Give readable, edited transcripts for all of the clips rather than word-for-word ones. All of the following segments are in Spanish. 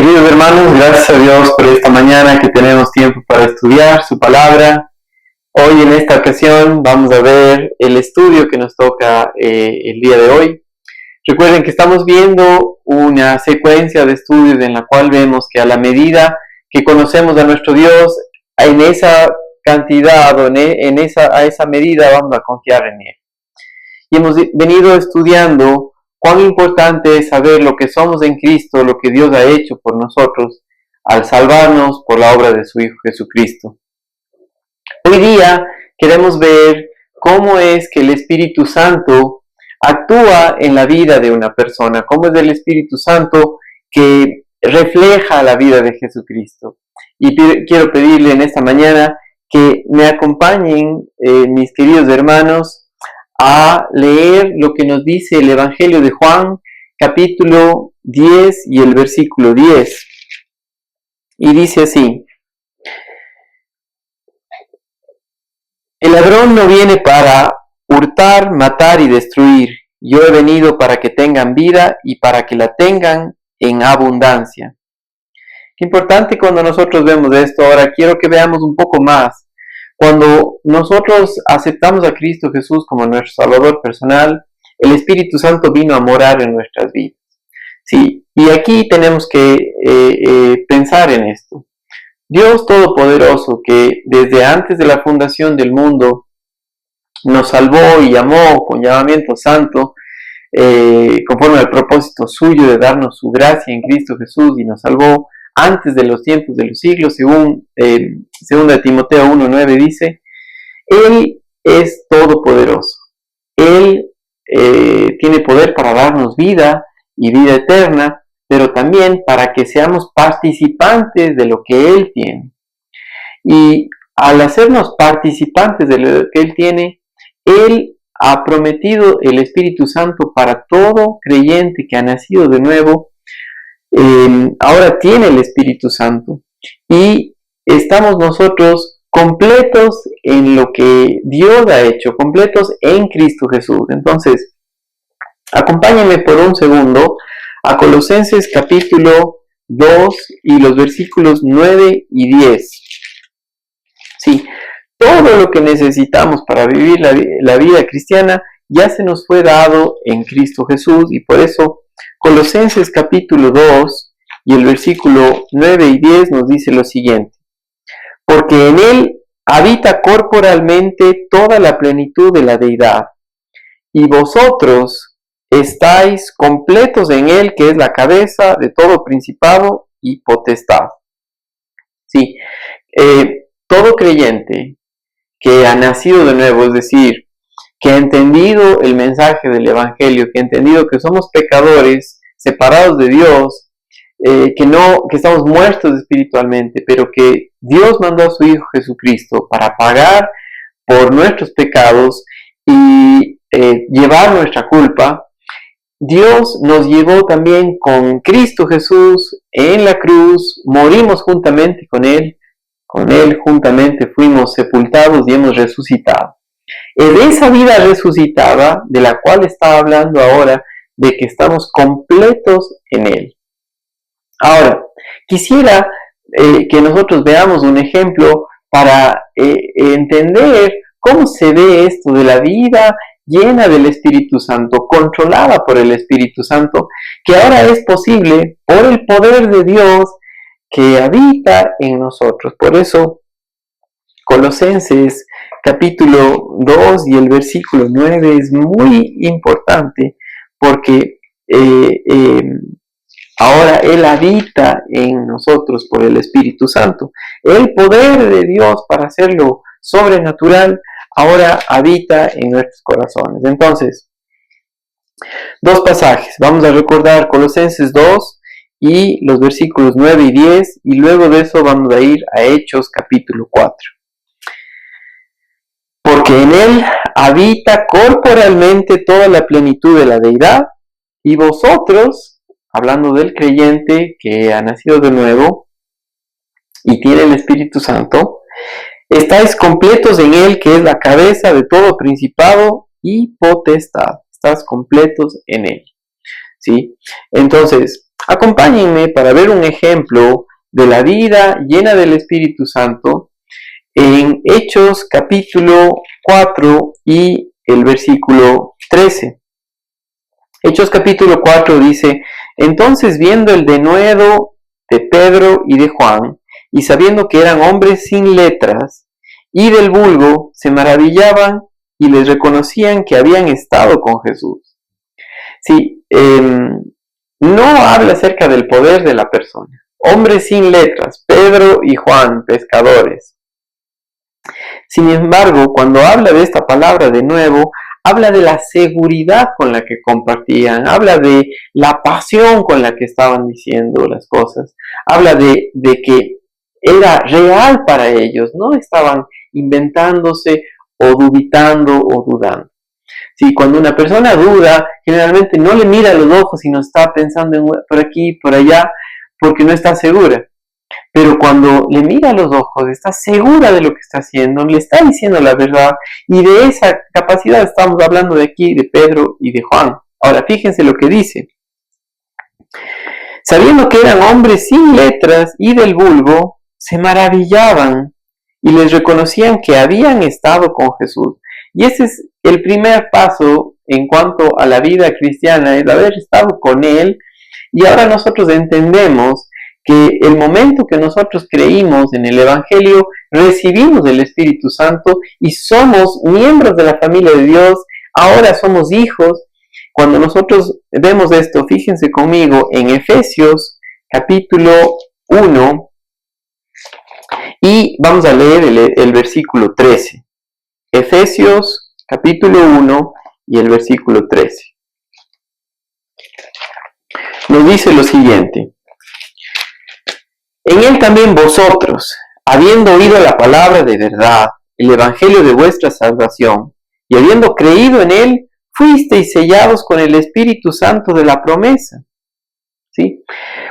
Queridos hermanos, gracias a Dios por esta mañana que tenemos tiempo para estudiar su palabra. Hoy en esta ocasión vamos a ver el estudio que nos toca el día de hoy. Recuerden que estamos viendo una secuencia de estudios en la cual vemos que a la medida que conocemos a nuestro Dios, en esa cantidad o a esa medida vamos a confiar en Él. Y hemos venido estudiando cuán importante es saber lo que somos en Cristo, lo que Dios ha hecho por nosotros al salvarnos por la obra de su Hijo Jesucristo. Hoy día queremos ver cómo es que el Espíritu Santo actúa en la vida de una persona, cómo es el Espíritu Santo que refleja la vida de Jesucristo. Y quiero pedirle en esta mañana que me acompañen, mis queridos hermanos, a leer lo que nos dice el Evangelio de Juan, capítulo 10 y el versículo 10. Y dice así: el ladrón no viene para hurtar, matar y destruir. Yo he venido para que tengan vida y para que la tengan en abundancia. Qué importante cuando nosotros vemos esto. Ahora quiero que veamos un poco más. Cuando nosotros aceptamos a Cristo Jesús como nuestro Salvador personal, el Espíritu Santo vino a morar en nuestras vidas. Sí, y aquí tenemos que pensar en esto. Dios Todopoderoso, que desde antes de la fundación del mundo nos salvó y llamó con llamamiento santo, conforme al propósito suyo de darnos su gracia en Cristo Jesús, y nos salvó antes de los tiempos de los siglos, según 2 Timoteo 1:9 dice: Él es todopoderoso. Él tiene poder para darnos vida y vida eterna, pero también para que seamos participantes de lo que Él tiene. Y al hacernos participantes de lo que Él tiene, Él ha prometido el Espíritu Santo para todo creyente que ha nacido de nuevo. Ahora tiene el Espíritu Santo y estamos nosotros completos en lo que Dios ha hecho, completos en Cristo Jesús. Entonces, acompáñenme por un segundo a Colosenses capítulo 2 y los versículos 9 y 10. Sí, todo lo que necesitamos para vivir la vida cristiana ya se nos fue dado en Cristo Jesús, y por eso Colosenses capítulo 2 y el versículo 9 y 10 nos dice lo siguiente: porque en Él habita corporalmente toda la plenitud de la deidad, y vosotros estáis completos en Él, que es la cabeza de todo principado y potestad. Sí, todo creyente que ha nacido de nuevo, es decir, que ha entendido el mensaje del Evangelio, que ha entendido que somos pecadores, separados de Dios, que estamos muertos espiritualmente, pero que Dios mandó a su Hijo Jesucristo para pagar por nuestros pecados y llevar nuestra culpa. Dios nos llevó también con Cristo Jesús en la cruz, morimos juntamente con Él juntamente fuimos sepultados y hemos resucitado. Es esa vida resucitada de la cual está hablando ahora, de que estamos completos en Él. Ahora, quisiera que nosotros veamos un ejemplo para entender cómo se ve esto de la vida llena del Espíritu Santo, controlada por el Espíritu Santo, que ahora es posible por el poder de Dios que habita en nosotros. Por eso, Colosenses capítulo 2 y el versículo 9 es muy importante, porque ahora Él habita en nosotros por el Espíritu Santo. El poder de Dios para hacerlo sobrenatural ahora habita en nuestros corazones. Entonces, dos pasajes. Vamos a recordar Colosenses 2 y los versículos 9 y 10, y luego de eso vamos a ir a Hechos capítulo 4. Porque en Él habita corporalmente toda la plenitud de la deidad, y vosotros, hablando del creyente que ha nacido de nuevo y tiene el Espíritu Santo, estáis completos en Él, que es la cabeza de todo principado y potestad. Estás completos en Él. ¿Sí? Entonces, Acompáñenme para ver un ejemplo de la vida llena del Espíritu Santo en Hechos capítulo 4 y el versículo 13. Hechos capítulo 4 dice: entonces, viendo el denuedo de Pedro y de Juan, y sabiendo que eran hombres sin letras y del vulgo, se maravillaban y les reconocían que habían estado con Jesús. Sí, no habla acerca del poder de la persona. Hombres sin letras, Pedro y Juan, pescadores. Sin embargo, cuando habla de esta palabra de nuevo, habla de la seguridad con la que compartían, habla de la pasión con la que estaban diciendo las cosas, habla de que era real para ellos, no estaban inventándose o dubitando o dudando. Sí, cuando una persona duda, generalmente no le mira a los ojos y no está pensando en por aquí, por allá, porque no está segura. Pero cuando le mira a los ojos, está segura de lo que está haciendo, le está diciendo la verdad, y de esa capacidad estamos hablando de aquí, de Pedro y de Juan. Ahora, fíjense lo que dice. Sabiendo que eran hombres sin letras y del vulgo, se maravillaban y les reconocían que habían estado con Jesús. Y ese es el primer paso en cuanto a la vida cristiana, el haber estado con Él. Y ahora nosotros entendemos que el momento que nosotros creímos en el Evangelio, recibimos el Espíritu Santo y somos miembros de la familia de Dios, ahora somos hijos. Cuando nosotros vemos esto, fíjense conmigo en Efesios capítulo 1 y vamos a leer el versículo 13. Efesios capítulo 1 y el versículo 13. Nos dice lo siguiente: en él también vosotros, habiendo oído la palabra de verdad, el evangelio de vuestra salvación, y habiendo creído en él, fuisteis sellados con el Espíritu Santo de la promesa. ¿Sí?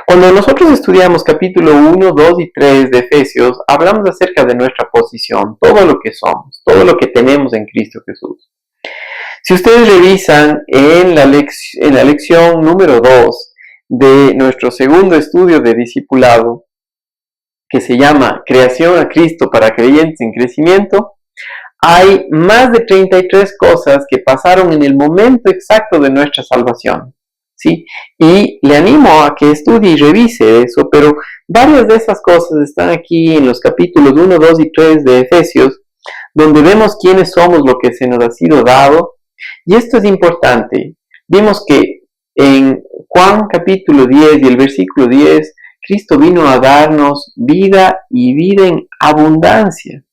Cuando nosotros estudiamos capítulo 1, 2 y 3 de Efesios, hablamos acerca de nuestra posición, todo lo que somos, todo lo que tenemos en Cristo Jesús. Si ustedes revisan en la lección número 2 de nuestro segundo estudio de discipulado, que se llama Creación a Cristo para creyentes en crecimiento, hay más de 33 cosas que pasaron en el momento exacto de nuestra salvación. ¿Sí? Y le animo a que estudie y revise eso, pero varias de esas cosas están aquí en los capítulos 1, 2 y 3 de Efesios, donde vemos quiénes somos, lo que se nos ha sido dado. Y esto es importante. Vimos que en Juan capítulo 10 y el versículo 10, Cristo vino a darnos vida y vida en abundancia.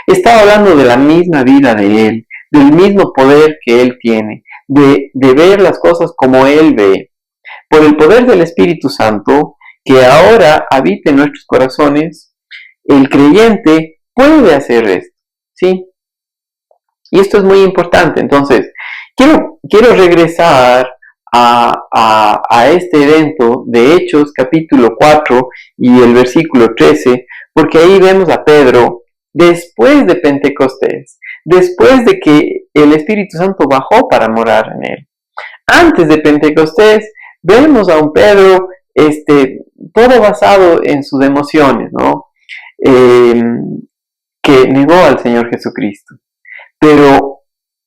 Está hablando de la misma vida de Él, del mismo poder que Él tiene, de ver las cosas como Él ve. Por el poder del Espíritu Santo, que ahora habita en nuestros corazones, el creyente puede hacer esto, ¿sí? Y esto es muy importante. Entonces, quiero regresar a este evento de Hechos capítulo 4 y el versículo 13, porque ahí vemos a Pedro después de Pentecostés, después de que el Espíritu Santo bajó para morar en él. Antes de Pentecostés vemos a un Pedro todo basado en sus emociones, ¿no? Que negó al Señor Jesucristo. Pero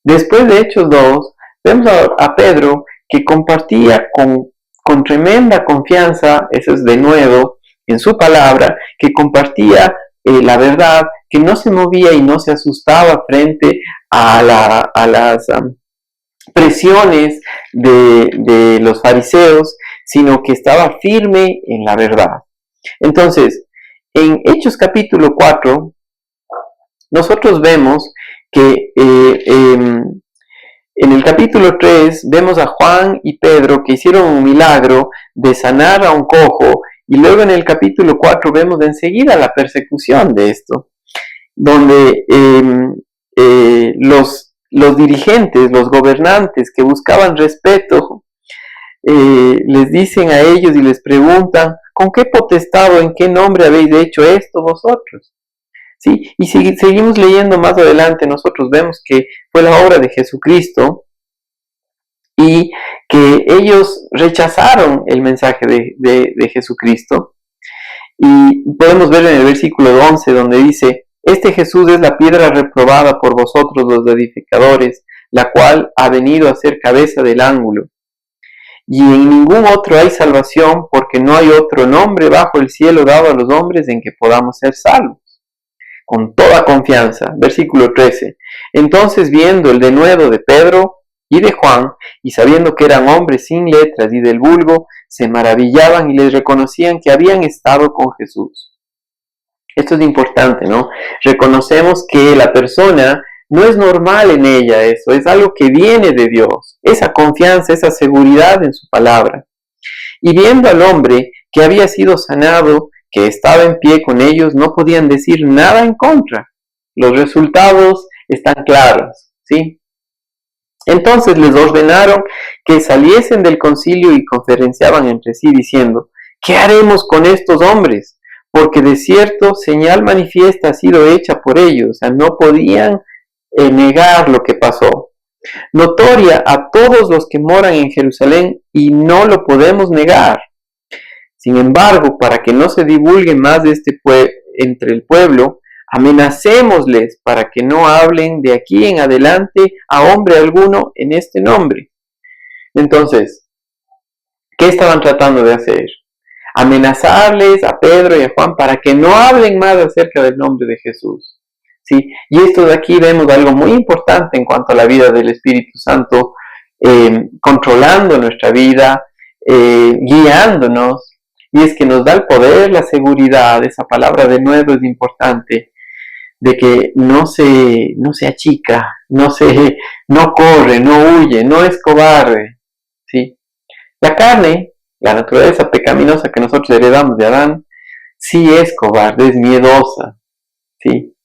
después de Hechos 2, vemos a Pedro que compartía con tremenda confianza, eso es de nuevo, en su palabra, que compartía la verdad, que no se movía y no se asustaba frente a las presiones de los fariseos, sino que estaba firme en la verdad. Entonces, en Hechos capítulo 4, nosotros vemos que en el capítulo 3 vemos a Juan y Pedro que hicieron un milagro de sanar a un cojo, y luego en el capítulo 4 vemos enseguida la persecución de esto, donde los dirigentes, los gobernantes que buscaban respeto, les dicen a ellos y les preguntan: ¿con qué potestad o en qué nombre habéis hecho esto vosotros? ¿Sí? Y si seguimos leyendo más adelante, nosotros vemos que fue la obra de Jesucristo y que ellos rechazaron el mensaje de Jesucristo. Y podemos ver en el versículo 11 donde dice: este Jesús es la piedra reprobada por vosotros los edificadores, la cual ha venido a ser cabeza del ángulo. Y en ningún otro hay salvación, porque no hay otro nombre bajo el cielo dado a los hombres en que podamos ser salvos. Con toda confianza. Versículo 13. Entonces, viendo el denuedo de Pedro y de Juan, y sabiendo que eran hombres sin letras y del vulgo, se maravillaban y les reconocían que habían estado con Jesús. Esto es importante, ¿no? Reconocemos que la persona no es normal en ella eso, es algo que viene de Dios, esa confianza, esa seguridad en su palabra. Y viendo al hombre que había sido sanado, que estaba en pie con ellos, no podían decir nada en contra. Los resultados están claros, ¿sí? Entonces les ordenaron que saliesen del concilio y conferenciaban entre sí diciendo: ¿qué haremos con estos hombres? Porque de cierto señal manifiesta ha sido hecha por ellos, o sea, no podían negar lo que pasó. Notoria a todos los que moran en Jerusalén, y no lo podemos negar. Sin embargo, para que no se divulgue más de entre el pueblo, amenacémosles para que no hablen de aquí en adelante a hombre alguno en este nombre. Entonces, ¿qué estaban tratando de hacer? Amenazarles a Pedro y a Juan para que no hablen más acerca del nombre de Jesús. ¿Sí? Y esto de aquí vemos algo muy importante en cuanto a la vida del Espíritu Santo, controlando nuestra vida, guiándonos, y es que nos da el poder, la seguridad. Esa palabra de nuevo es importante, de que no se achica, no corre, no huye, no es cobarde, ¿sí? La carne, la naturaleza pecaminosa que nosotros heredamos de Adán, sí es cobarde, es miedosa, ¿sí?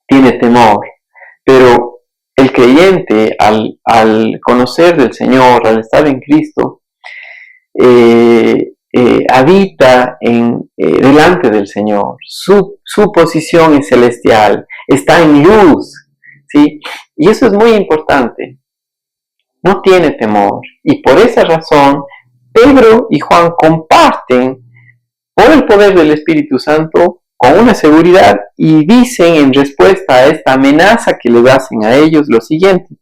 Tiene temor, pero el creyente al conocer del Señor, al estar en Cristo, habita delante del Señor. Su posición es celestial, está en luz, ¿sí? Y eso es muy importante. No tiene temor, y por esa razón Pedro y Juan comparten por el poder del Espíritu Santo con una seguridad, y dicen en respuesta a esta amenaza que les hacen a ellos lo siguiente: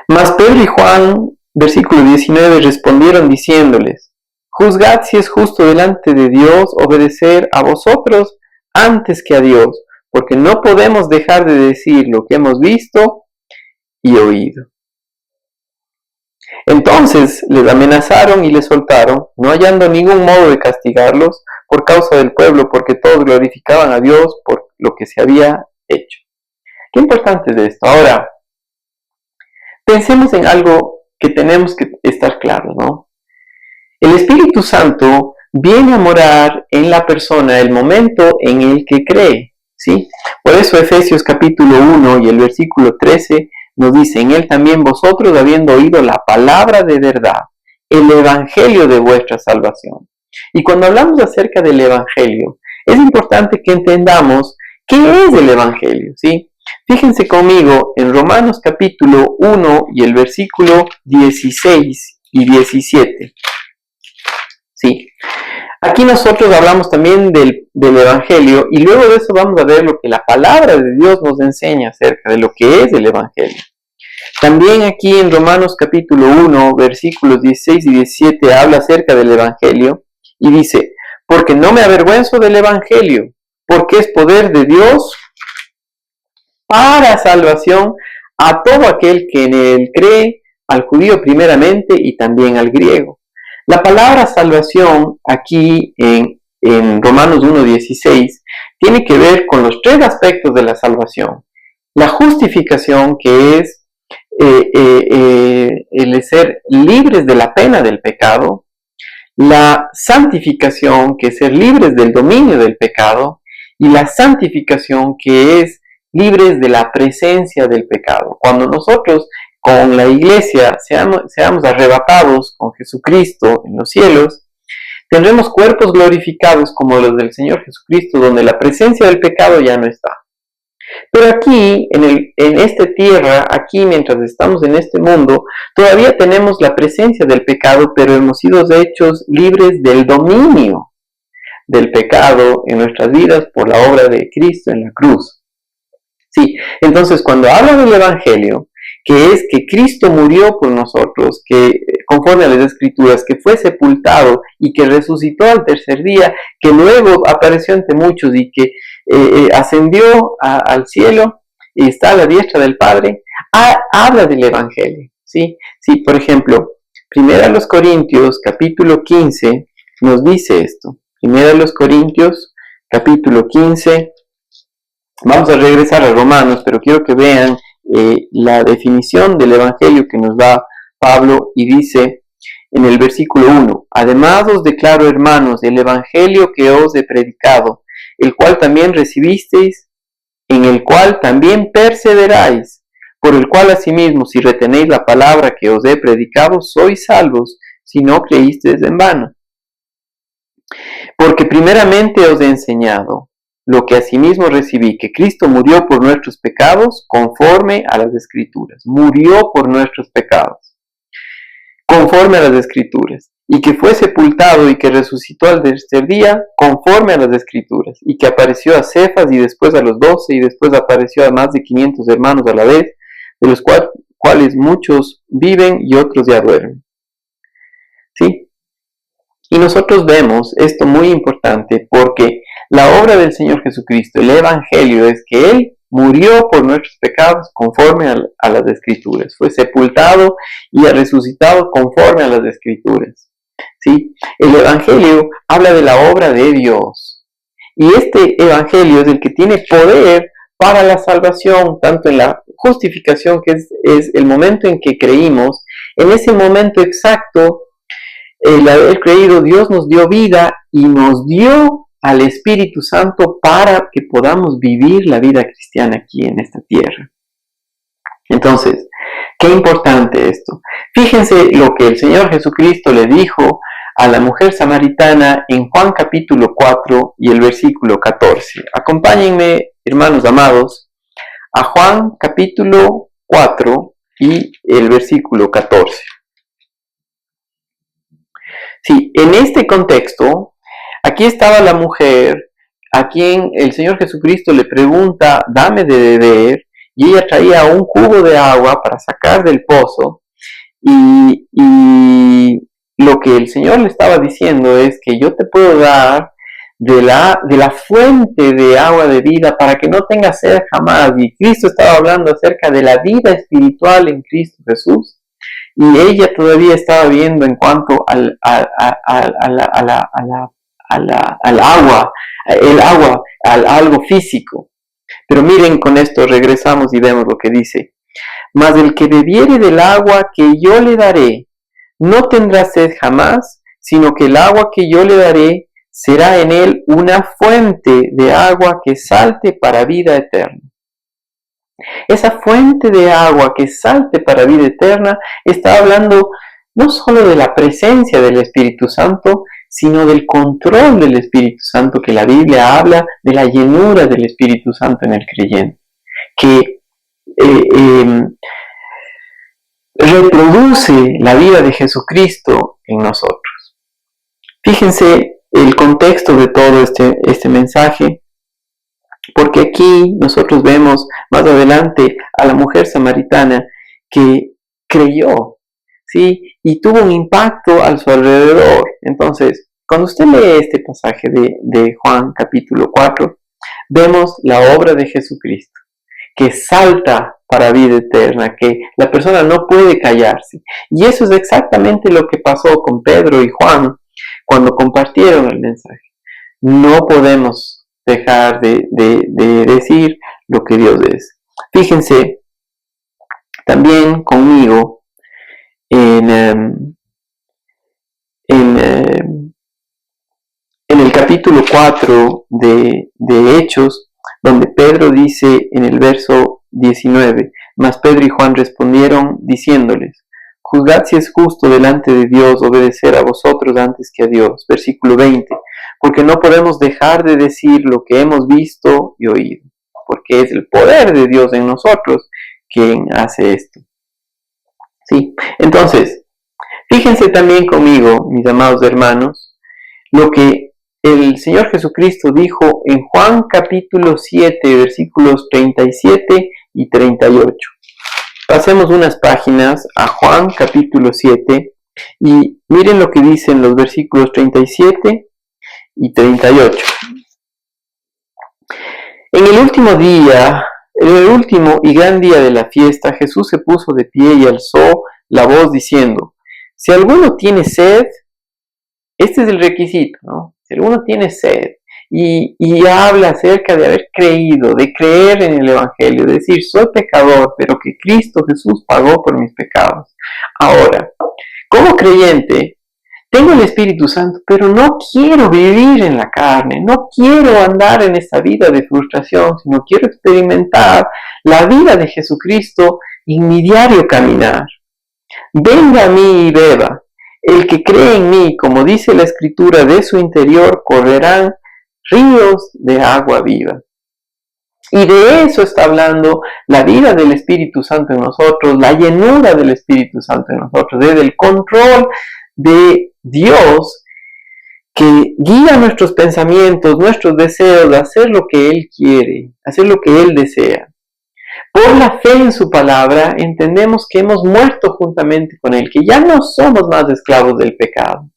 mas Pedro y Juan, versículo 19, respondieron diciéndoles: juzgad si es justo delante de Dios obedecer a vosotros antes que a Dios, porque no podemos dejar de decir lo que hemos visto y oído. Entonces les amenazaron y les soltaron, no hallando ningún modo de castigarlos por causa del pueblo, porque todos glorificaban a Dios por lo que se había hecho. Qué importante es esto. Ahora, pensemos en algo que tenemos que estar claros, ¿no? El Espíritu Santo viene a morar en la persona el momento en el que cree, ¿sí? Por eso Efesios capítulo 1 y el versículo 13 nos dice: en él también vosotros, habiendo oído la palabra de verdad, el evangelio de vuestra salvación. Y cuando hablamos acerca del evangelio, es importante que entendamos qué es el evangelio, ¿sí? Fíjense conmigo en Romanos capítulo 1 y el versículo 16 y 17. ¿Sí? Aquí nosotros hablamos también del evangelio, y luego de eso vamos a ver lo que la palabra de Dios nos enseña acerca de lo que es el evangelio. También aquí en Romanos capítulo 1, versículos 16 y 17 habla acerca del evangelio y dice: porque no me avergüenzo del evangelio, porque es poder de Dios para salvación a todo aquel que en él cree, al judío primeramente y también al griego. La palabra salvación aquí en Romanos 1:16 tiene que ver con los tres aspectos de la salvación: la justificación, que es el ser libres de la pena del pecado; la santificación, que es ser libres del dominio del pecado; y la santificación, que es libres de la presencia del pecado. Cuando nosotros con la iglesia seamos arrebatados con Jesucristo en los cielos, tendremos cuerpos glorificados como los del Señor Jesucristo, donde la presencia del pecado ya no está. Pero aquí, en esta tierra, aquí mientras estamos en este mundo, todavía tenemos la presencia del pecado, pero hemos sido hechos libres del dominio del pecado en nuestras vidas por la obra de Cristo en la cruz. Sí, entonces cuando habla del Evangelio, que es que Cristo murió por nosotros, que conforme a las Escrituras, que fue sepultado y que resucitó al tercer día, que luego apareció ante muchos y que ascendió al cielo y está a la diestra del Padre, habla del Evangelio. ¿Sí? Sí, por ejemplo, 1 Corintios capítulo 15 nos dice esto. 1 Corintios capítulo 15. Vamos a regresar a Romanos, pero quiero que vean la definición del Evangelio que nos da Pablo, y dice en el versículo 1: además os declaro, hermanos, el Evangelio que os he predicado, el cual también recibisteis, en el cual también perseveráis, por el cual asimismo, si retenéis la palabra que os he predicado, sois salvos, si no creísteis en vano. Porque primeramente os he enseñado lo que asimismo recibí, que Cristo murió por nuestros pecados conforme a las Escrituras. Murió por nuestros pecados conforme a las Escrituras. Y que fue sepultado y que resucitó al tercer día conforme a las Escrituras. Y que apareció a Cefas y después a los 12 y después apareció a más de 500 hermanos a la vez, de los cuales muchos viven y otros ya duermen. ¿Sí? Y nosotros vemos esto muy importante porque la obra del Señor Jesucristo, el Evangelio, es que Él murió por nuestros pecados conforme a las Escrituras. Fue sepultado y ha resucitado conforme a las Escrituras. ¿Sí? El Evangelio habla de la obra de Dios. Y este Evangelio es el que tiene poder para la salvación, tanto en la justificación, que es el momento en que creímos. En ese momento exacto, el haber creído, Dios nos dio vida y nos dio al Espíritu Santo para que podamos vivir la vida cristiana aquí en esta tierra. Entonces, qué importante esto. Fíjense lo que el Señor Jesucristo le dijo a la mujer samaritana en Juan capítulo 4 y el versículo 14. Acompáñenme, hermanos amados, a Juan capítulo 4 y el versículo 14. Sí, en este contexto, aquí estaba la mujer a quien el Señor Jesucristo le pregunta, dame de beber, y ella traía un cubo de agua para sacar del pozo, y lo que el Señor le estaba diciendo es que yo te puedo dar de la fuente de agua de vida para que no tengas sed jamás. Y Cristo estaba hablando acerca de la vida espiritual en Cristo Jesús. Y ella todavía estaba viendo en cuanto al agua, algo físico. Pero miren, con esto regresamos y vemos lo que dice. Mas el que bebiere del agua que yo le daré, no tendrá sed jamás, sino que el agua que yo le daré será en él una fuente de agua que salte para vida eterna. Esa fuente de agua que salte para vida eterna está hablando no solo de la presencia del Espíritu Santo, sino del control del Espíritu Santo, que la Biblia habla de la llenura del Espíritu Santo en el creyente, que reproduce la vida de Jesucristo en nosotros. Fíjense el contexto de todo este mensaje, porque aquí nosotros vemos más adelante a la mujer samaritana que creyó, ¿sí? Y tuvo un impacto a su alrededor. Entonces, cuando usted lee este pasaje de Juan capítulo 4, vemos la obra de Jesucristo, que salta para vida eterna, que la persona no puede callarse. Y eso es exactamente lo que pasó con Pedro y Juan cuando compartieron el mensaje. No podemos dejar de decir lo que Dios es. Fíjense también conmigo en el capítulo 4 de Hechos, donde Pedro dice en el verso 19, mas Pedro y Juan respondieron diciéndoles, juzgad si es justo delante de Dios obedecer a vosotros antes que a Dios. Versículo 20, porque no podemos dejar de decir lo que hemos visto y oído. porque es el poder de Dios en nosotros quien hace esto. ¿Sí? Entonces, fíjense también conmigo, mis amados hermanos, lo que el Señor Jesucristo dijo en Juan capítulo 7, versículos 37 y 38. Pasemos unas páginas a Juan capítulo 7 y miren lo que dicen los versículos 37 y 38. En el último día, en el último y gran día de la fiesta, Jesús se puso de pie y alzó la voz diciendo: si alguno tiene sed, este es el requisito, ¿no? Si alguno tiene sed y habla acerca de haber creído, de creer en el Evangelio, de decir, soy pecador, pero que Cristo Jesús pagó por mis pecados. Ahora, como creyente, tengo el Espíritu Santo, pero no quiero vivir en la carne, no quiero andar en esta vida de frustración, sino quiero experimentar la vida de Jesucristo en mi diario caminar. Venga a mí y beba. El que cree en mí, como dice la Escritura, de su interior correrán ríos de agua viva. Y de eso está hablando la vida del Espíritu Santo en nosotros, la llenura del Espíritu Santo en nosotros, del control de Dios que guía nuestros pensamientos, nuestros deseos, de hacer lo que Él quiere, hacer lo que Él desea. Por la fe en su palabra entendemos que hemos muerto juntamente con Él, que ya no somos más esclavos del pecado,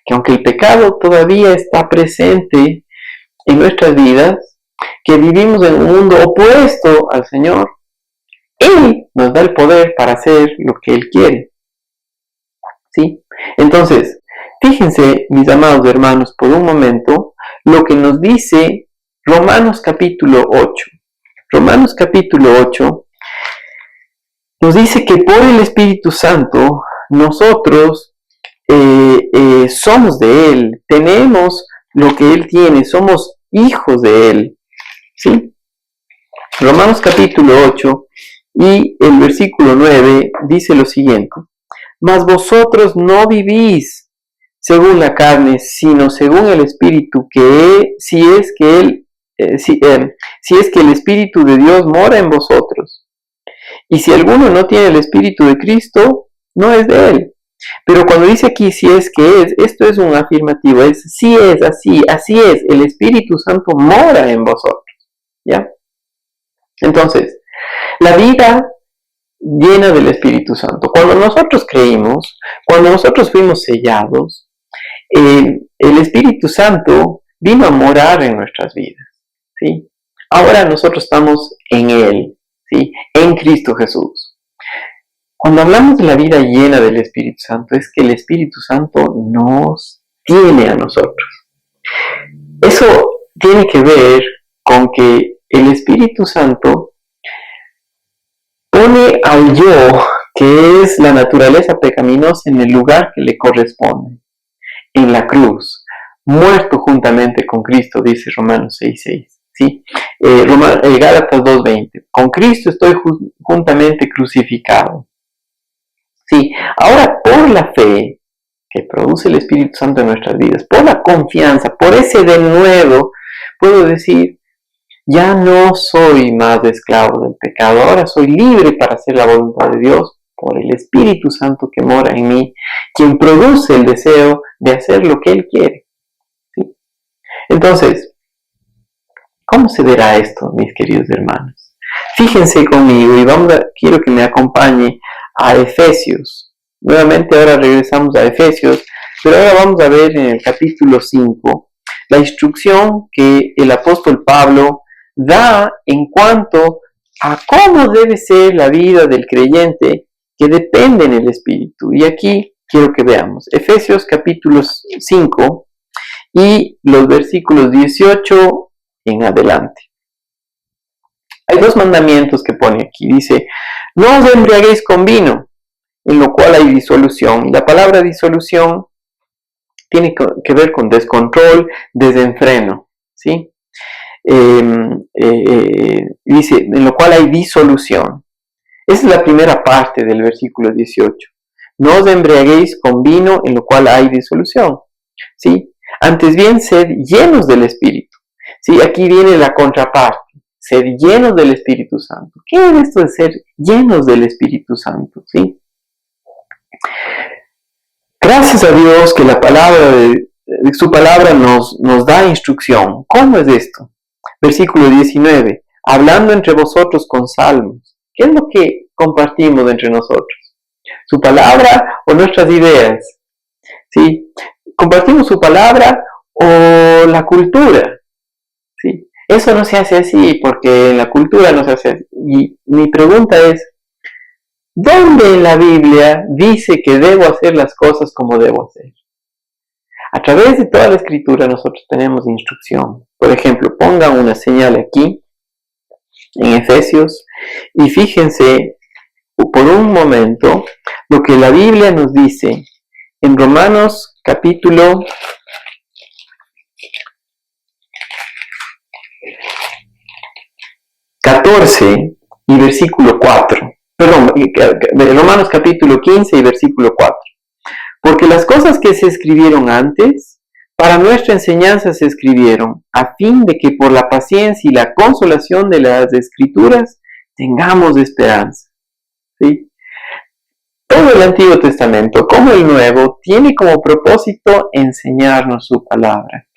que aunque el pecado todavía está presente en nuestras vidas, que vivimos en un mundo opuesto al Señor, Él nos da el poder para hacer lo que Él quiere. ¿Sí? Entonces, fíjense, mis amados hermanos, por un momento, lo que nos dice Romanos capítulo 8. Romanos capítulo 8 nos dice que por el Espíritu Santo nosotros somos de Él, tenemos lo que Él tiene, somos hijos de Él. ¿Sí? Romanos capítulo 8 y el versículo 9 dice lo siguiente: mas vosotros no vivís según la carne, sino según el Espíritu, si es que el Espíritu de Dios mora en vosotros. Y si alguno no tiene el Espíritu de Cristo, no es de Él. Pero cuando dice aquí si es que es, esto es un afirmativo, es si es así es, el Espíritu Santo mora en vosotros. ¿Ya? Entonces, la vida llena del Espíritu Santo. Cuando nosotros creímos, cuando nosotros fuimos sellados, el Espíritu Santo vino a morar en nuestras vidas. ¿Sí? Ahora nosotros estamos en Él, ¿sí? En Cristo Jesús. Cuando hablamos de la vida llena del Espíritu Santo, es que el Espíritu Santo nos tiene a nosotros. Eso tiene que ver con que el Espíritu Santo pone al yo, que es la naturaleza pecaminosa, en el lugar que le corresponde, en la cruz, muerto juntamente con Cristo, dice Romanos 6:6. ¿Sí? Gálatas 2:20. Con Cristo estoy juntamente crucificado. ¿Sí? Ahora, por la fe que produce el Espíritu Santo en nuestras vidas, por la confianza, por ese denuedo, puedo decir, ya no soy más esclavo del pecado, ahora soy libre para hacer la voluntad de Dios por el Espíritu Santo que mora en mí, quien produce el deseo de hacer lo que Él quiere. ¿Sí? Entonces, ¿cómo se verá esto, mis queridos hermanos? Fíjense conmigo y quiero que me acompañe a Efesios. Nuevamente ahora regresamos a Efesios, pero ahora vamos a ver en el capítulo 5 la instrucción que el apóstol Pablo da en cuanto a cómo debe ser la vida del creyente que depende en el Espíritu. Y aquí quiero que veamos Efesios capítulo 5 y los versículos 18 en adelante. Hay dos mandamientos que pone aquí. Dice, no os embriaguéis con vino, en lo cual hay disolución. Y la palabra disolución tiene que ver con descontrol, desenfreno. ¿Sí? Dice, en lo cual hay disolución. Esa es la primera parte del versículo 18. No os embriaguéis con vino, en lo cual hay disolución. ¿Sí? Antes bien, sed llenos del Espíritu. ¿Sí? Aquí viene la contraparte. ser llenos del Espíritu Santo. ¿Qué es esto de ser llenos del Espíritu Santo? ¿Sí? Gracias a Dios que su palabra nos da instrucción. ¿Cómo es esto? Versículo 19. Hablando entre vosotros con salmos. ¿Qué es lo que compartimos entre nosotros? ¿Su palabra o nuestras ideas? ¿Sí? ¿Compartimos su palabra o la cultura? ¿Sí? Eso no se hace así porque en la cultura no se hace así. Y mi pregunta es, ¿dónde en la Biblia dice que debo hacer las cosas como debo hacer? A través de toda la escritura nosotros tenemos instrucción. Por ejemplo, pongan una señal aquí en Efesios y fíjense por un momento lo que la Biblia nos dice en Romanos capítulo 14 y versículo 4. Perdón, Romanos capítulo 15 y versículo 4. Porque las cosas que se escribieron antes, para nuestra enseñanza se escribieron, a fin de que por la paciencia y la consolación de las Escrituras tengamos esperanza. ¿Sí? Todo el Antiguo Testamento, como el Nuevo, tiene como propósito enseñarnos su palabra.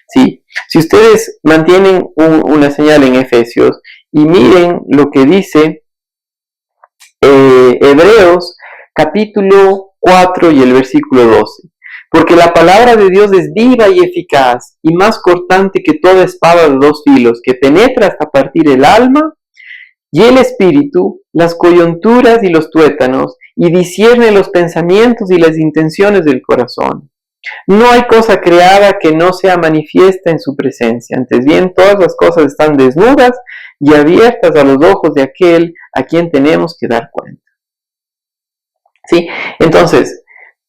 ¿Sí? Si ustedes mantienen una señal en Efesios y miren lo que dice Hebreos capítulo 4 y el versículo 12. Porque la palabra de Dios es viva y eficaz y más cortante que toda espada de dos filos, que penetra hasta partir el alma y el espíritu, las coyunturas y los tuétanos, y discierne los pensamientos y las intenciones del corazón. No hay cosa creada que no sea manifiesta en su presencia. Antes bien, todas las cosas están desnudas y abiertas a los ojos de aquel a quien tenemos que dar cuenta. ¿Sí? Entonces,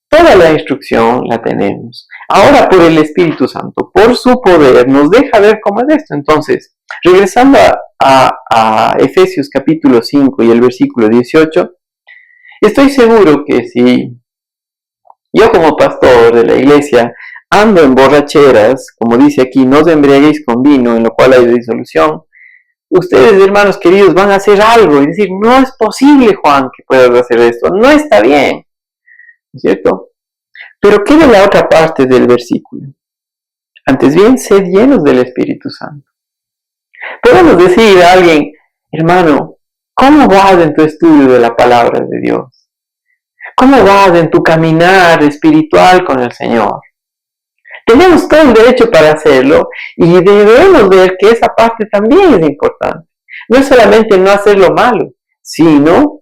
toda la instrucción la tenemos. Ahora, por el Espíritu Santo, por su poder, nos deja ver cómo es esto. Entonces, regresando a Efesios capítulo 5 y el versículo 18, estoy seguro que si yo como pastor de la iglesia ando en borracheras, como dice aquí, no os embriaguéis con vino, en lo cual hay disolución, ustedes, hermanos queridos, van a hacer algo y decir, no es posible, Juan, que puedas hacer esto, no está bien, ¿cierto? Pero ¿qué de la otra parte del versículo? Antes bien, sed llenos del Espíritu Santo. Podemos decir a alguien, hermano, ¿cómo vas en tu estudio de la palabra de Dios? ¿Cómo vas en tu caminar espiritual con el Señor? Tenemos todo el derecho para hacerlo y debemos ver que esa parte también es importante. No es solamente no hacer lo malo, sino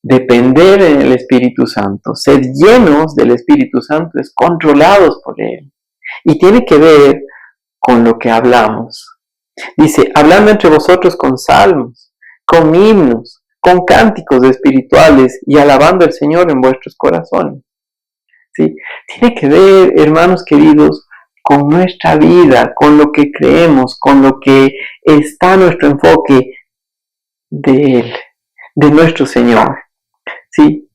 depender en el Espíritu Santo. Ser llenos del Espíritu Santo es controlados por Él. Y tiene que ver con lo que hablamos. Dice, hablando entre vosotros con salmos, con himnos, con cánticos espirituales y alabando al Señor en vuestros corazones. ¿Sí? Tiene que ver, hermanos queridos, con nuestra vida, con lo que creemos, con lo que está nuestro enfoque de Él, de nuestro Señor. ¿Sí?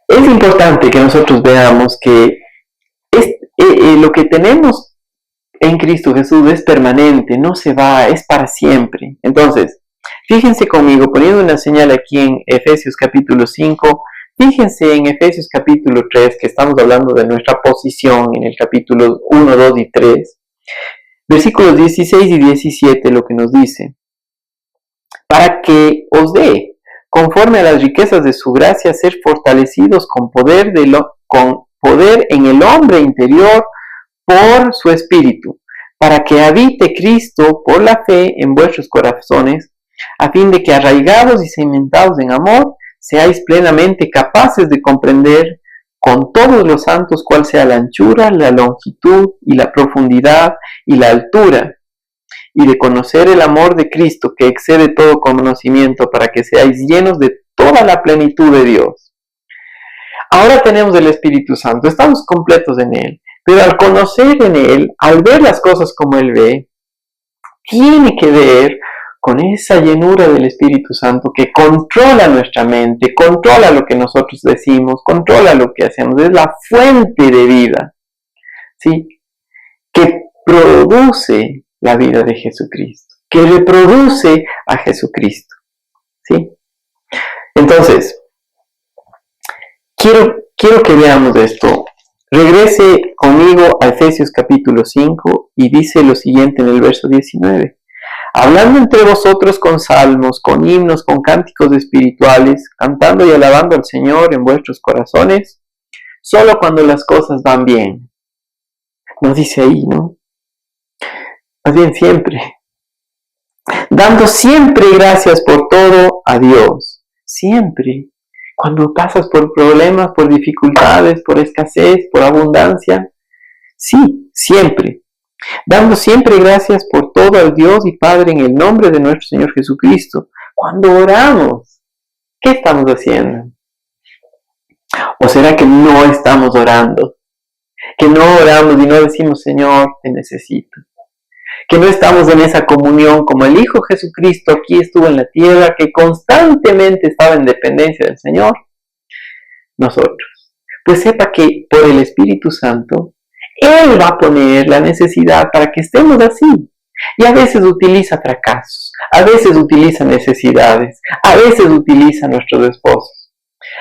Es importante que nosotros veamos que lo que tenemos en Cristo Jesús es permanente, no se va, es para siempre. Entonces, fíjense conmigo, poniendo una señal aquí en Efesios capítulo 5, fíjense en Efesios capítulo 3, que estamos hablando de nuestra posición en el capítulo 1, 2 y 3. Versículos 16 y 17 lo que nos dice. Para que os dé, conforme a las riquezas de su gracia, ser fortalecidos con poder en el hombre interior por su espíritu, para que habite Cristo por la fe en vuestros corazones, a fin de que arraigados y cimentados en amor, seáis plenamente capaces de comprender con todos los santos cuál sea la anchura, la longitud y la profundidad y la altura, y de conocer el amor de Cristo que excede todo conocimiento, para que seáis llenos de toda la plenitud de Dios. Ahora tenemos el Espíritu Santo, estamos completos en Él, pero al conocer en Él, al ver las cosas como Él ve, tiene que ver con esa llenura del Espíritu Santo que controla nuestra mente, controla lo que nosotros decimos, controla lo que hacemos, es la fuente de vida, ¿sí? Que produce la vida de Jesucristo, que reproduce a Jesucristo. ¿Sí? Entonces, quiero que veamos esto. Regrese conmigo a Efesios capítulo 5 y dice lo siguiente en el verso 19. Hablando entre vosotros con salmos, con himnos, con cánticos espirituales, cantando y alabando al Señor en vuestros corazones, solo cuando las cosas van bien. Nos dice ahí, ¿no? Más bien siempre. Dando siempre gracias por todo a Dios. Siempre. Cuando pasas por problemas, por dificultades, por escasez, por abundancia. Sí, siempre. Dando siempre gracias por todo al Dios y Padre en el nombre de nuestro Señor Jesucristo. Cuando oramos, ¿qué estamos haciendo? ¿O será que no estamos orando? Que no oramos y no decimos, Señor, te necesito. Que no estamos en esa comunión como el Hijo Jesucristo aquí estuvo en la tierra, que constantemente estaba en dependencia del Señor. Nosotros. Pues sepa que por el Espíritu Santo, Él va a poner la necesidad para que estemos así. Y a veces utiliza fracasos, a veces utiliza necesidades, a veces utiliza nuestros esposos,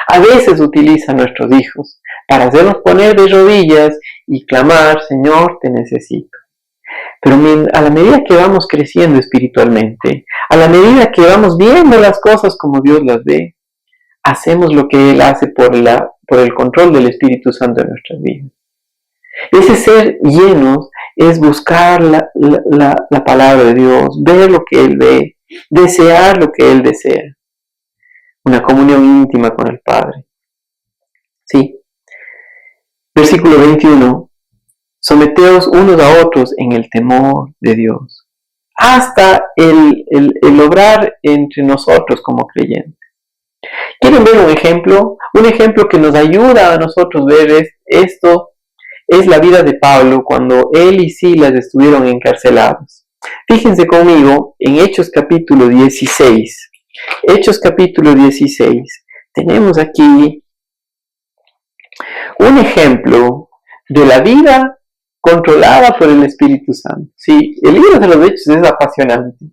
a veces utiliza nuestros hijos para hacernos poner de rodillas y clamar, Señor, te necesito. Pero a la medida que vamos creciendo espiritualmente, a la medida que vamos viendo las cosas como Dios las ve, hacemos lo que Él hace por el control del Espíritu Santo en nuestras vidas. Ese ser llenos es buscar la palabra de Dios, ver lo que Él ve, desear lo que Él desea. Una comunión íntima con el Padre. Sí. Versículo 21. Someteos unos a otros en el temor de Dios. Hasta el obrar entre nosotros como creyentes. ¿Quieren ver un ejemplo? Un ejemplo que nos ayuda a nosotros ver esto es la vida de Pablo cuando él y Silas estuvieron encarcelados. Fíjense conmigo en Hechos capítulo 16. Hechos capítulo 16. Tenemos aquí un ejemplo de la vida controlada por el Espíritu Santo. Sí, el libro de los Hechos es apasionante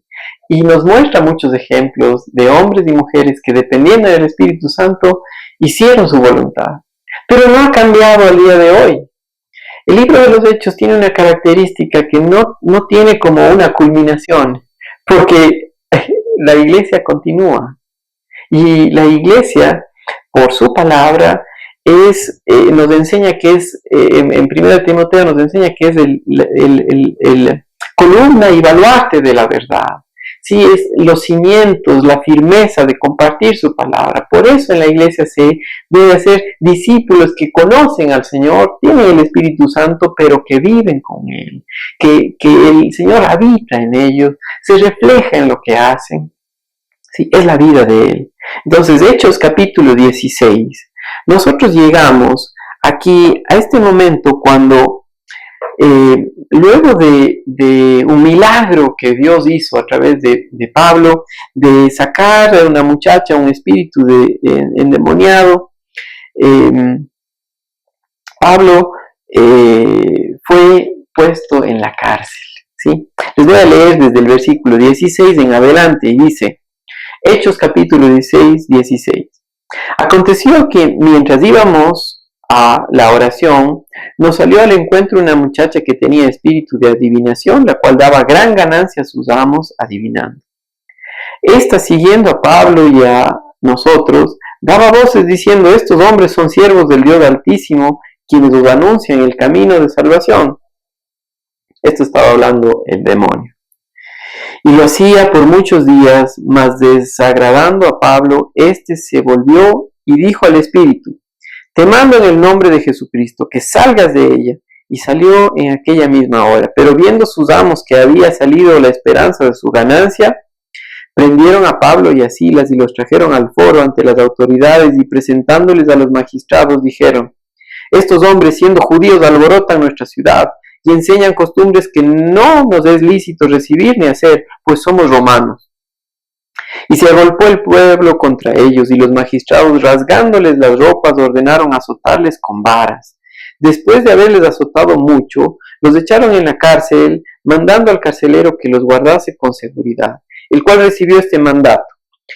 y nos muestra muchos ejemplos de hombres y mujeres que dependiendo del Espíritu Santo hicieron su voluntad. Pero no ha cambiado al día de hoy. El libro de los Hechos tiene una característica que no tiene como una culminación, porque la iglesia continúa. Y la iglesia, por su palabra, nos enseña que es, en 1 Timoteo nos enseña que es el columna y baluarte de la verdad. Sí, es los cimientos, la firmeza de compartir su palabra. Por eso en la iglesia se debe hacer discípulos que conocen al Señor, tienen el Espíritu Santo, pero que viven con Él, que el Señor habita en ellos, se refleja en lo que hacen. Sí, es la vida de Él. Entonces, Hechos capítulo 16. Nosotros llegamos aquí a este momento cuando luego de un milagro que Dios hizo a través de Pablo, de sacar a una muchacha un espíritu endemoniado, Pablo fue puesto en la cárcel. ¿Sí? Les voy a leer desde el versículo 16 en adelante y dice, Hechos capítulo 16. Aconteció que mientras íbamos a la oración, nos salió al encuentro una muchacha que tenía espíritu de adivinación, la cual daba gran ganancia a sus amos adivinando. Esta, siguiendo a Pablo y a nosotros, daba voces diciendo, estos hombres son siervos del Dios Altísimo, quienes os anuncian el camino de salvación. Esto estaba hablando el demonio. Y lo hacía por muchos días, mas desagradando a Pablo, éste se volvió y dijo al espíritu, te mando en el nombre de Jesucristo que salgas de ella. Y salió en aquella misma hora. Pero viendo sus amos que había salido la esperanza de su ganancia, prendieron a Pablo y a Silas y los trajeron al foro ante las autoridades y presentándoles a los magistrados dijeron, estos hombres siendo judíos alborotan nuestra ciudad y enseñan costumbres que no nos es lícito recibir ni hacer, pues somos romanos. Y se agolpó el pueblo contra ellos, y los magistrados, rasgándoles las ropas, ordenaron azotarles con varas. Después de haberles azotado mucho, los echaron en la cárcel, mandando al carcelero que los guardase con seguridad, el cual recibió este mandato,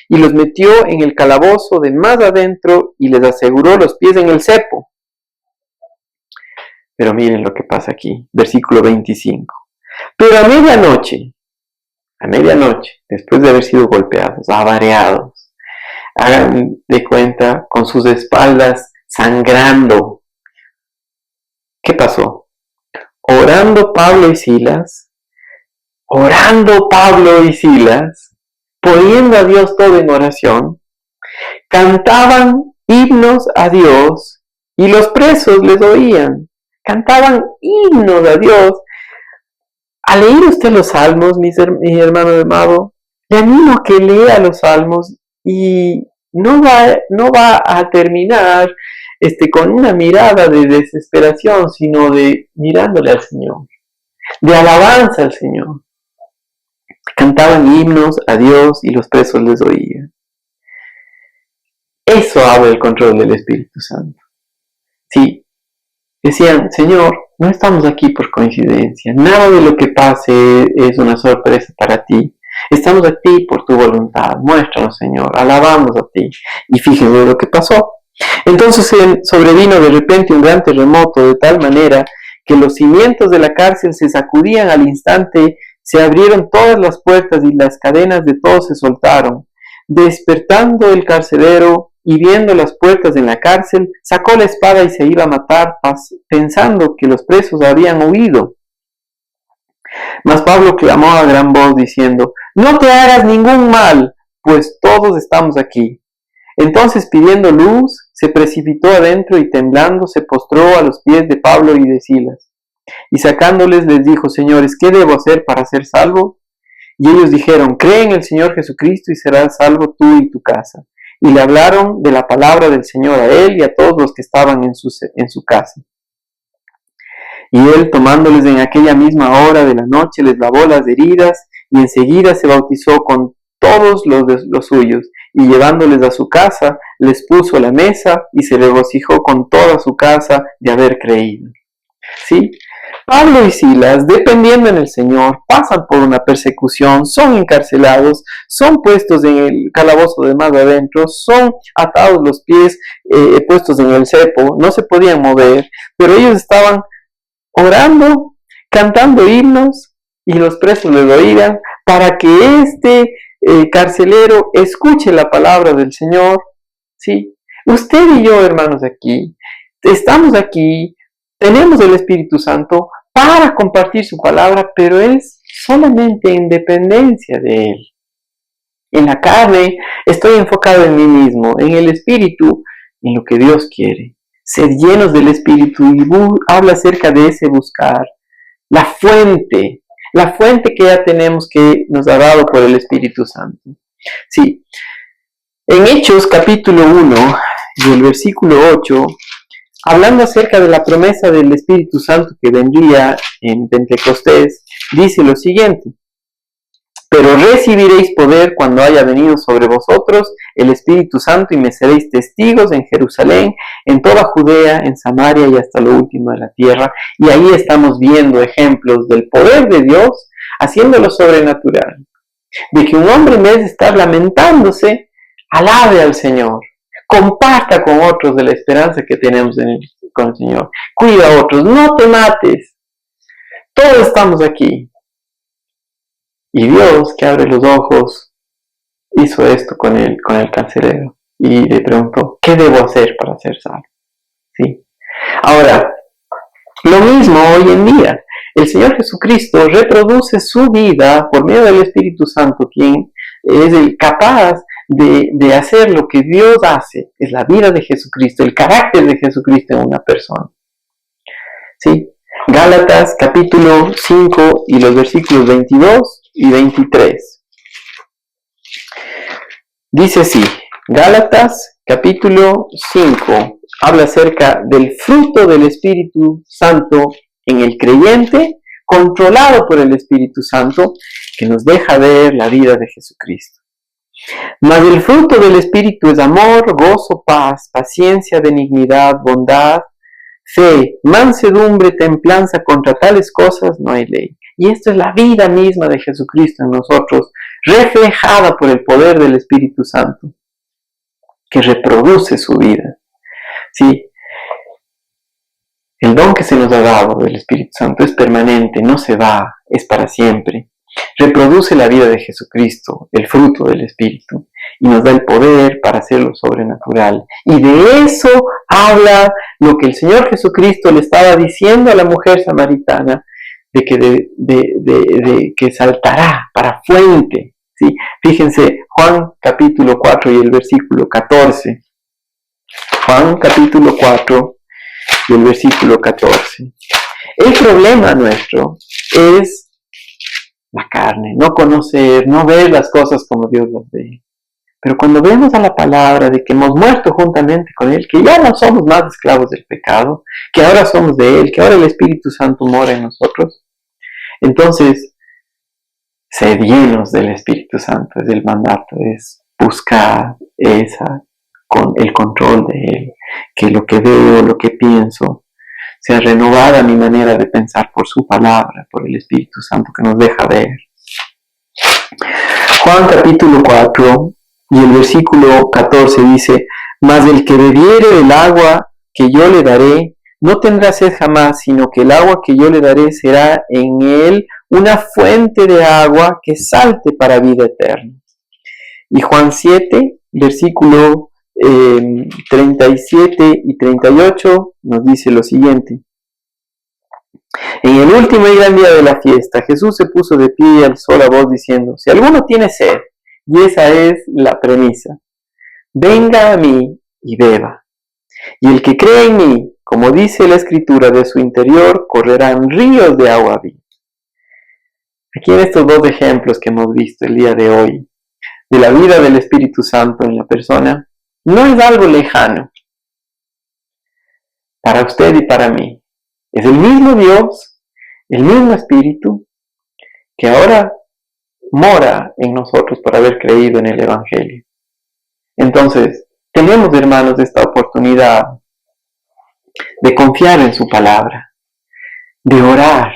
y los metió en el calabozo de más adentro y les aseguró los pies en el cepo. Pero miren lo que pasa aquí, versículo 25. Pero a medianoche, después de haber sido golpeados, avareados, hagan de cuenta, con sus espaldas sangrando, ¿qué pasó? Orando Pablo y Silas, poniendo a Dios todo en oración, cantaban himnos a Dios y los presos les oían. Cantaban himnos a Dios. Al leer usted los salmos, mi hermano amado, le animo a que lea los salmos y no va a terminar con una mirada de desesperación, sino de mirándole al Señor, de alabanza al Señor. Cantaban himnos a Dios y los presos les oían. Eso habla del control del Espíritu Santo. Sí, decían, Señor, no estamos aquí por coincidencia, nada de lo que pase es una sorpresa para ti. Estamos aquí por tu voluntad, muéstranos, Señor, alabamos a ti. Y fíjense lo que pasó. Entonces sobrevino de repente un gran terremoto, de tal manera que los cimientos de la cárcel se sacudían al instante, se abrieron todas las puertas y las cadenas de todos se soltaron. Despertando el carcelero y viendo las puertas en la cárcel, sacó la espada y se iba a matar, pensando que los presos habían huido. Mas Pablo clamó a gran voz diciendo, no te hagas ningún mal, pues todos estamos aquí. Entonces, pidiendo luz, se precipitó adentro y temblando se postró a los pies de Pablo y de Silas. Y sacándoles les dijo, señores, ¿qué debo hacer para ser salvo? Y ellos dijeron, cree en el Señor Jesucristo y serás salvo tú y tu casa. Y le hablaron de la palabra del Señor a él y a todos los que estaban en su casa. Y él, tomándoles en aquella misma hora de la noche, les lavó las heridas y enseguida se bautizó con todos los suyos. Y llevándoles a su casa, les puso la mesa y se regocijó con toda su casa de haber creído. ¿Sí? Pablo y Silas, dependiendo en el Señor, pasan por una persecución, son encarcelados, son puestos en el calabozo de más adentro, son atados los pies, puestos en el cepo, no se podían mover, pero ellos estaban orando, cantando himnos y los presos les oían para que este carcelero escuche la palabra del Señor. ¿Sí? Usted y yo, hermanos, estamos aquí, tenemos el Espíritu Santo para compartir su palabra, pero es solamente en dependencia de Él. En la carne estoy enfocado en mí mismo, en el Espíritu, en lo que Dios quiere. Ser llenos del Espíritu y habla acerca de ese buscar. La fuente que ya tenemos que nos ha dado por el Espíritu Santo. Sí. En Hechos capítulo 1 y el versículo 8, hablando acerca de la promesa del Espíritu Santo que vendría en Pentecostés, dice lo siguiente: pero recibiréis poder cuando haya venido sobre vosotros el Espíritu Santo y me seréis testigos en Jerusalén, en toda Judea, en Samaria y hasta lo último de la tierra. Y ahí estamos viendo ejemplos del poder de Dios haciendo lo sobrenatural. De que un hombre en vez de estar lamentándose, alabe al Señor. Comparta con otros de la esperanza que tenemos con el Señor. Cuida a otros, no te mates. Todos estamos aquí. Y Dios, que abre los ojos, hizo esto con el carcelero. Y le preguntó, ¿qué debo hacer para ser salvo? ¿Sí? Ahora, lo mismo hoy en día. El Señor Jesucristo reproduce su vida por medio del Espíritu Santo, quien es el capaz de hacer lo que Dios hace. Es la vida de Jesucristo, el carácter de Jesucristo en una persona. ¿Sí? Gálatas capítulo 5 y los versículos 22 y 23. Dice así, Gálatas capítulo 5 habla acerca del fruto del Espíritu Santo en el creyente, controlado por el Espíritu Santo, que nos deja ver la vida de Jesucristo. Mas el fruto del Espíritu es amor, gozo, paz, paciencia, benignidad, bondad, fe, mansedumbre, templanza. Contra tales cosas no hay ley. Y esto es la vida misma de Jesucristo en nosotros, reflejada por el poder del Espíritu Santo, que reproduce su vida. Sí, el don que se nos ha dado del Espíritu Santo es permanente, no se va, es para siempre. Reproduce la vida de Jesucristo, el fruto del Espíritu, y nos da el poder para hacerlo sobrenatural. Y de eso habla lo que el Señor Jesucristo le estaba diciendo a la mujer samaritana, de que saltará para fuente. ¿Sí? Fíjense, Juan capítulo 4 y el versículo 14. Juan capítulo 4 y el versículo 14. El problema nuestro es la carne, no conocer, no ver las cosas como Dios las ve. Pero cuando vemos a la palabra de que hemos muerto juntamente con Él, que ya no somos más esclavos del pecado, que ahora somos de Él, que ahora el Espíritu Santo mora en nosotros, entonces, sed llenos del Espíritu Santo, es el mandato, es buscar con el control de Él, que lo que veo, lo que pienso, sea renovada mi manera de pensar por su palabra, por el Espíritu Santo que nos deja ver. Juan capítulo 4 y el versículo 14 dice, mas el que bebiere del agua que yo le daré, no tendrá sed jamás, sino que el agua que yo le daré será en él una fuente de agua que salte para vida eterna. Y Juan 7, versículo 37 y 38 nos dice lo siguiente. En el último y gran día de la fiesta, Jesús se puso de pie y alzó la voz diciendo, si alguno tiene sed, y esa es la premisa, venga a mí y beba. Y el que cree en mí, como dice la Escritura, de su interior correrán ríos de agua viva. Aquí en estos dos ejemplos que hemos visto el día de hoy, de la vida del Espíritu Santo en la persona, no es algo lejano para usted y para mí. Es el mismo Dios, el mismo Espíritu, que ahora mora en nosotros por haber creído en el Evangelio. Entonces, tenemos, hermanos, esta oportunidad de confiar en su palabra, de orar,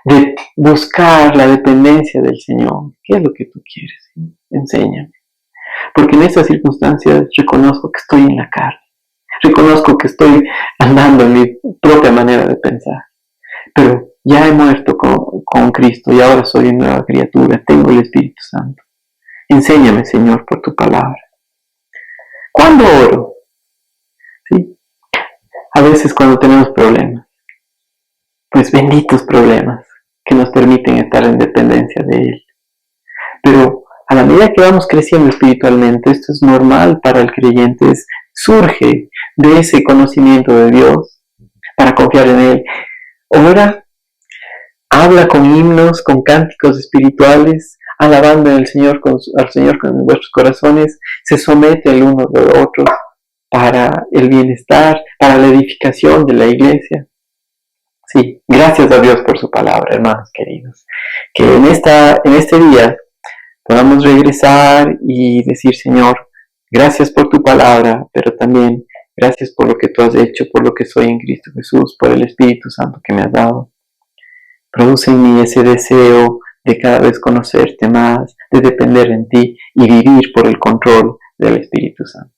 de buscar la dependencia del Señor. ¿Qué es lo que tú quieres? Enséñame. Porque en estas circunstancias reconozco que estoy en la carne. Reconozco que estoy andando en mi propia manera de pensar. Pero ya he muerto con Cristo y ahora soy una nueva criatura. Tengo el Espíritu Santo. Enséñame, Señor, por tu palabra. ¿Cuándo oro? ¿Sí? A veces cuando tenemos problemas. Pues benditos problemas que nos permiten estar en dependencia de Él. Pero a la medida que vamos creciendo espiritualmente, esto es normal para el creyente, surge de ese conocimiento de Dios para confiar en Él. Ora, habla con himnos, con cánticos espirituales, alabando al Señor con vuestros corazones, se somete el uno del otro para el bienestar, para la edificación de la iglesia. Sí, gracias a Dios por su palabra, hermanos queridos. Que en este día podamos regresar y decir, Señor, gracias por tu palabra, pero también gracias por lo que tú has hecho, por lo que soy en Cristo Jesús, por el Espíritu Santo que me has dado. Produce en mí ese deseo de cada vez conocerte más, de depender en ti y vivir por el control del Espíritu Santo.